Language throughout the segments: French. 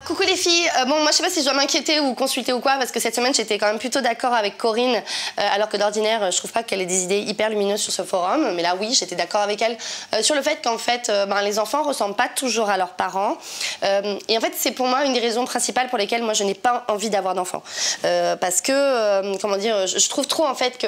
Coucou les filles, bon moi je sais pas si je dois m'inquiéter ou consulter ou quoi parce que cette semaine j'étais quand même plutôt d'accord avec Corinne alors que d'ordinaire je trouve pas qu'elle ait des idées hyper lumineuses sur ce forum, mais là oui j'étais d'accord avec elle sur le fait qu'en fait les enfants ressemblent pas toujours à leurs parents et en fait c'est pour moi une des raisons principales pour lesquelles moi je n'ai pas envie d'avoir d'enfant parce que comment dire, je trouve trop en fait que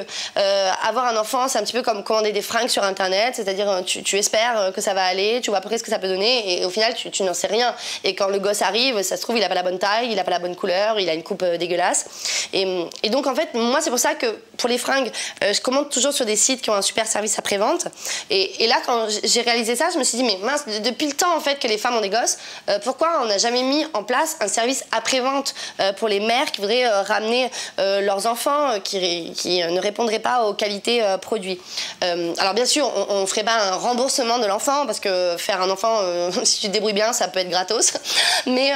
avoir un enfant c'est un petit peu comme commander des fringues sur internet, c'est-à-dire tu espères que ça va aller, tu vois à peu près ce que ça peut donner et au final tu n'en sais rien et quand le gosse arrive ça se trouve il a pas la bonne taille, il a pas la bonne couleur, il a une coupe dégueulasse et donc en fait moi c'est pour ça que pour les fringues je commande toujours sur des sites qui ont un super service après-vente et là quand j'ai réalisé ça je me suis dit mais mince depuis le temps en fait que les femmes ont des gosses pourquoi on n'a jamais mis en place un service après-vente pour les mères qui voudraient ramener leurs enfants qui ne répondraient pas aux qualités produits. Alors bien sûr on ferait pas un remboursement de l'enfant parce que faire un enfant si tu te débrouilles bien ça peut être gratos mais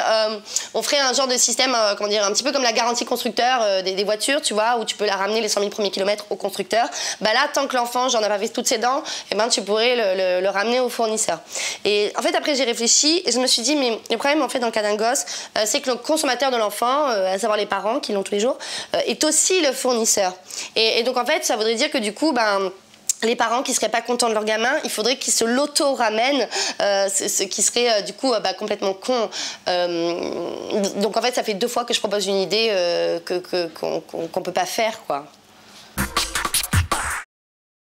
on ferait un genre de système, comment dire, un petit peu comme la garantie constructeur des voitures, tu vois, où tu peux la ramener les 100 000 premiers kilomètres au constructeur. Bah là, tant que l'enfant, j'en ai pas fait toutes ses dents, eh ben, tu pourrais le ramener au fournisseur. Et en fait, après, j'ai réfléchi et je me suis dit, mais le problème, en fait, dans le cas d'un gosse, c'est que le consommateur de l'enfant, à savoir les parents qui l'ont tous les jours, est aussi le fournisseur. Et donc, en fait, ça voudrait dire que du coup, les parents qui seraient pas contents de leur gamin, il faudrait qu'ils se l'auto-ramènent, ce qui serait du coup complètement con. Donc en fait, ça fait 2 fois que je propose une idée qu'on peut pas faire, quoi.